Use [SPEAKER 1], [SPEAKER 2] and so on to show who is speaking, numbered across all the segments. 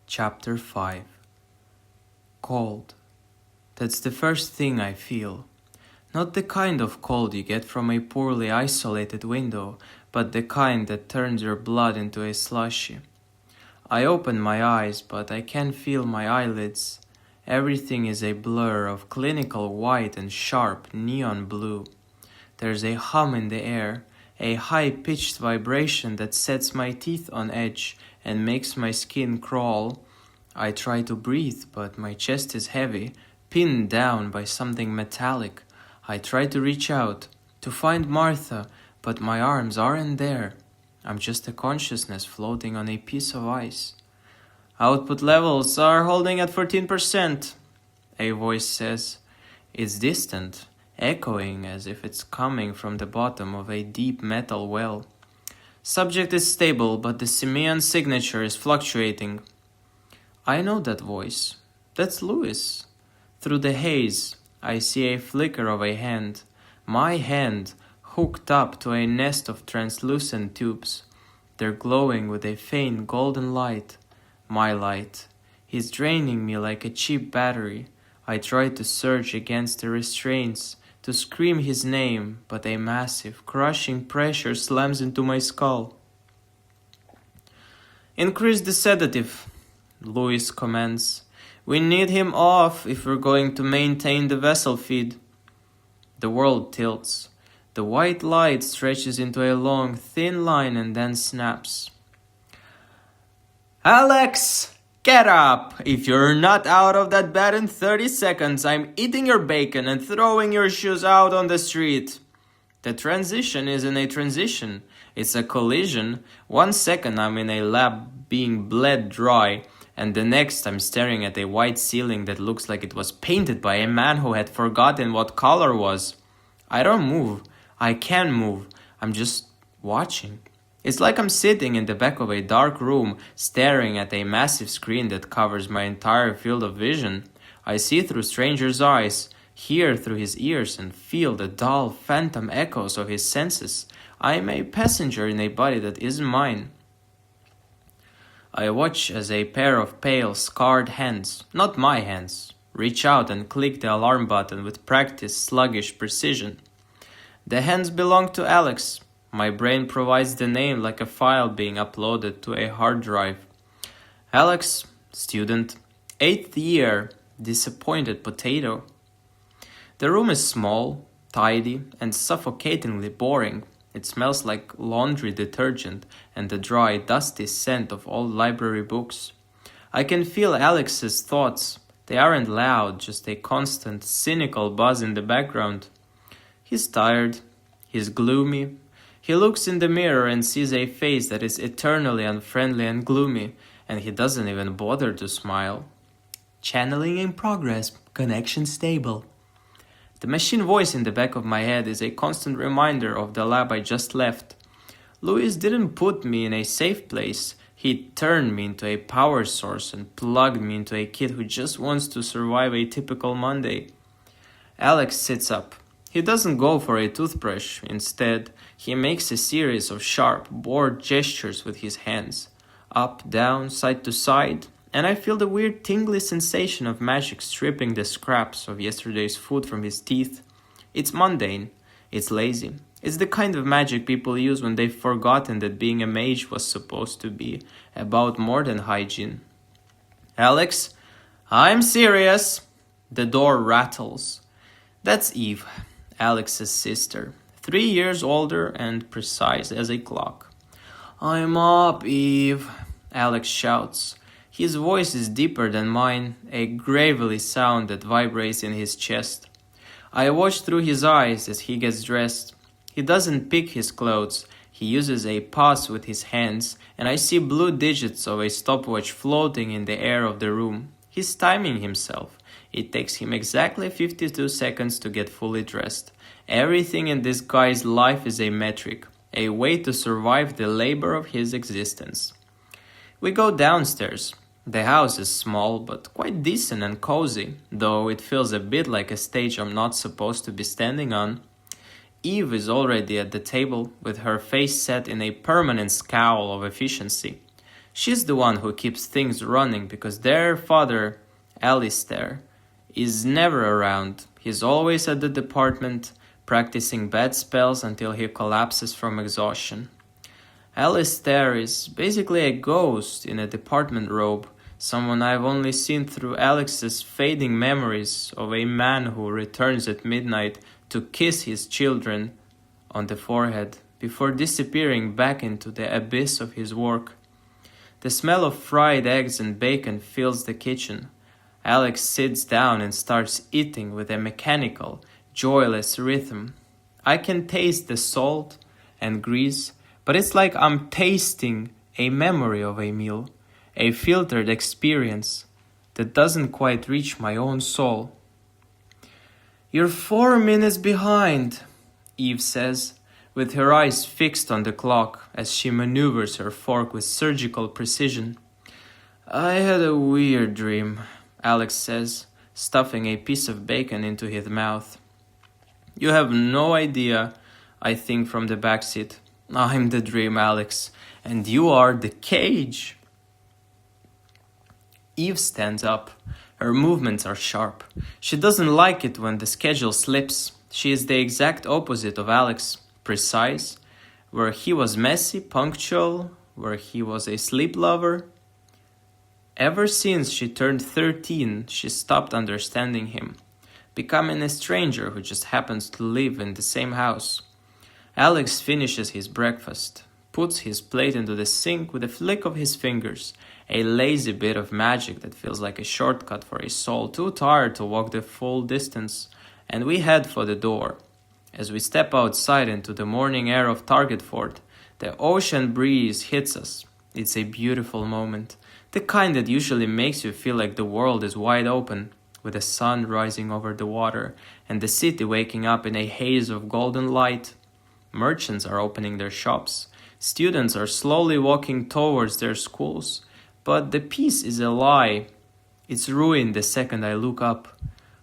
[SPEAKER 1] Chapter 5 Cold. That's the first thing I feel. Not the kind of cold you get from a poorly isolated window, but the kind that turns your blood into a slushy. I open my eyes, but I can't feel my eyelids. Everything is a blur of clinical white and sharp neon blue. There's a hum in the air, a high-pitched vibration that sets my teeth on edge and makes my skin crawl. I try to breathe, but my chest is heavy, pinned down by something metallic. I try to reach out, to find Martha, but my arms aren't there. I'm just a consciousness floating on a piece of ice. Output levels are holding at 14%, a voice says. It's distant, echoing as if it's coming from the bottom of a deep metal well. Subject is stable, but the simian signature is fluctuating. I know that voice. That's Louis. Through the haze, I see a flicker of a hand. My hand, hooked up to a nest of translucent tubes. They're glowing with a faint golden light. My light. He's draining me like a cheap battery. I try to surge against the restraints, to scream his name, but a massive, crushing pressure slams into my skull. Increase the sedative, Louis commands. We need him off if we're going to maintain the vessel feed. The world tilts. The white light stretches into a long, thin line and then snaps. Alex! Get up! If you're not out of that bed in 30 seconds, I'm eating your bacon and throwing your shoes out on the street. The transition isn't a transition. It's a collision. 1 second I'm in a lab being bled dry, and the next I'm staring at a white ceiling that looks like it was painted by a man who had forgotten what color was. I don't move. I can't move. I'm just watching. It's like I'm sitting in the back of a dark room, staring at a massive screen that covers my entire field of vision. I see through stranger's eyes, hear through his ears, and feel the dull, phantom echoes of his senses. I am a passenger in a body that isn't mine. I watch as a pair of pale, scarred hands, not my hands, reach out and click the alarm button with practiced, sluggish precision. The hands belong to Alex. My brain provides the name like a file being uploaded to a hard drive. Alex, student, 8th year, disappointed potato. The room is small, tidy, and suffocatingly boring. It smells like laundry detergent and the dry, dusty scent of old library books. I can feel Alex's thoughts. They aren't loud, just a constant, cynical buzz in the background. He's tired. He's gloomy. He looks in the mirror and sees a face that is eternally unfriendly and gloomy, and he doesn't even bother to smile. Channeling in progress, connection stable. The machine voice in the back of my head is a constant reminder of the lab I just left. Louis didn't put me in a safe place. He turned me into a power source and plugged me into a kid who just wants to survive a typical Monday. Alex sits up. He doesn't go for a toothbrush. Instead, he makes a series of sharp, bored gestures with his hands. Up, down, side to side, and I feel the weird tingly sensation of magic stripping the scraps of yesterday's food from his teeth. It's mundane. It's lazy. It's the kind of magic people use when they've forgotten that being a mage was supposed to be about more than hygiene. Alex, I'm serious. The door rattles. That's Eve, Alex's sister, 3 years older and precise as a clock. I'm up, Eve, Alex shouts. His voice is deeper than mine, a gravelly sound that vibrates in his chest. I watch through his eyes as he gets dressed. He doesn't pick his clothes. He uses a pause with his hands, and I see blue digits of a stopwatch floating in the air of the room. He's timing himself. It takes him exactly 52 seconds to get fully dressed. Everything in this guy's life is a metric, a way to survive the labor of his existence. We go downstairs. The house is small but quite decent and cozy, though it feels a bit like a stage I'm not supposed to be standing on. Eve is already at the table, with her face set in a permanent scowl of efficiency. She's the one who keeps things running because their father, Alistair, is never around. He's always at the department, practicing bad spells until he collapses from exhaustion. Alistair is basically a ghost in a department robe, someone I've only seen through Alex's fading memories of a man who returns at midnight to kiss his children on the forehead before disappearing back into the abyss of his work. The smell of fried eggs and bacon fills the kitchen. Alex sits down and starts eating with a mechanical, joyless rhythm. I can taste the salt and grease, but it's like I'm tasting a memory of a meal, a filtered experience that doesn't quite reach my own soul. "You're 4 minutes behind," Eve says, with her eyes fixed on the clock as she maneuvers her fork with surgical precision. "I had a weird dream," Alex says, stuffing a piece of bacon into his mouth. "You have no idea," I think from the backseat. "I'm the dream, Alex, and you are the cage." Eve stands up. Her movements are sharp. She doesn't like it when the schedule slips. She is the exact opposite of Alex. Precise, where he was messy, punctual, where he was a sleep lover. Ever since she turned 13, she stopped understanding him, becoming a stranger who just happens to live in the same house. Alex finishes his breakfast, puts his plate into the sink with a flick of his fingers, a lazy bit of magic that feels like a shortcut for a soul too tired to walk the full distance, and we head for the door. As we step outside into the morning air of Targetford, the ocean breeze hits us. It's a beautiful moment, the kind that usually makes you feel like the world is wide open, with the sun rising over the water and the city waking up in a haze of golden light. Merchants are opening their shops. Students are slowly walking towards their schools. But the peace is a lie. It's ruined the second I look up.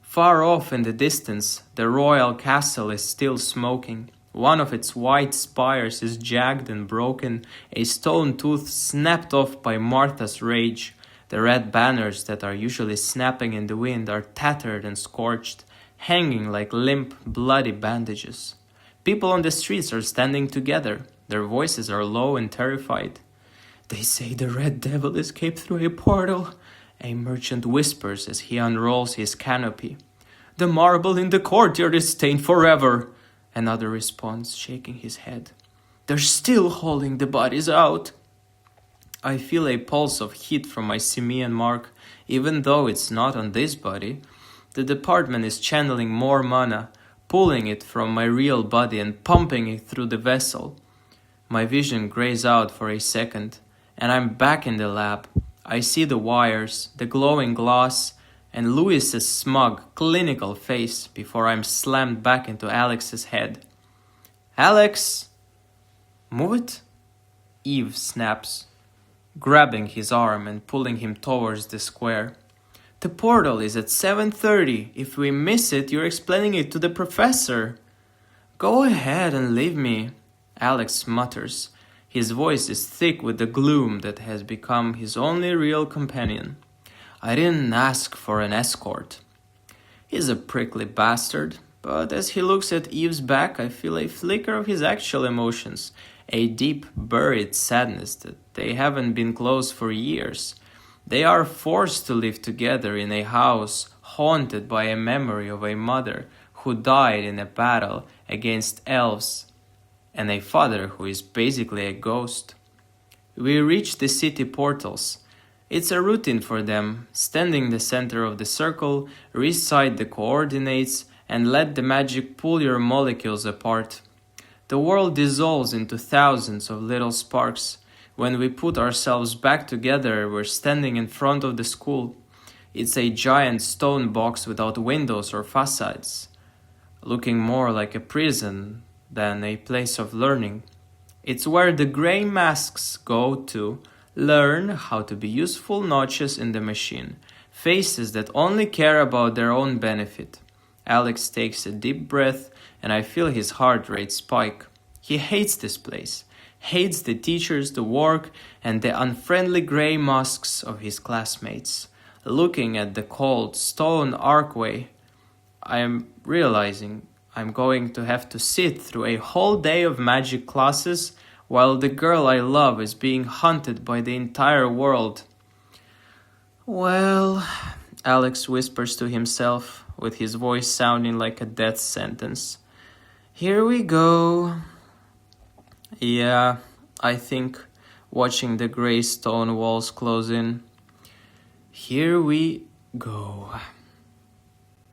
[SPEAKER 1] Far off in the distance, the royal castle is still smoking. One of its white spires is jagged and broken, a stone tooth snapped off by Martha's rage. The red banners that are usually snapping in the wind are tattered and scorched, hanging like limp, bloody bandages. People on the streets are standing together. Their voices are low and terrified. "They say the Red Devil escaped through a portal," a merchant whispers as he unrolls his canopy. "The marble in the courtyard is stained forever," another responds, shaking his head. "They're still hauling the bodies out." I feel a pulse of heat from my simian mark, even though it's not on this body. The department is channeling more mana, pulling it from my real body and pumping it through the vessel. My vision grays out for a second, and I'm back in the lab. I see the wires, the glowing glass, and Louis's smug, clinical face before I'm slammed back into Alex's head. "Alex!" "Move it!" Eve snaps, grabbing his arm and pulling him towards the square. "The portal is at 7:30. If we miss it, you're explaining it to the professor." "Go ahead and leave me," Alex mutters. His voice is thick with the gloom that has become his only real companion. "I didn't ask for an escort." He's a prickly bastard, but as he looks at Eve's back, I feel a flicker of his actual emotions, a deep, buried sadness that they haven't been close for years. They are forced to live together in a house haunted by a memory of a mother who died in a battle against elves, and a father who is basically a ghost. We reach the city portals. It's a routine for them, stand in the center of the circle, recite the coordinates, and let the magic pull your molecules apart. The world dissolves into thousands of little sparks. When we put ourselves back together, we're standing in front of the school. It's a giant stone box without windows or facades, looking more like a prison than a place of learning. It's where the gray masks go to learn how to be useful notches in the machine, faces that only care about their own benefit. Alex takes a deep breath, and I feel his heart rate spike. He hates this place, hates the teachers, the work, and the unfriendly grey masks of his classmates. Looking at the cold stone archway, I am realizing I'm going to have to sit through a whole day of magic classes while the girl I love is being hunted by the entire world. Well, Alex whispers to himself, with his voice sounding like a death sentence. Here we go. Yeah, I think, watching the grey stone walls close in. Here we go.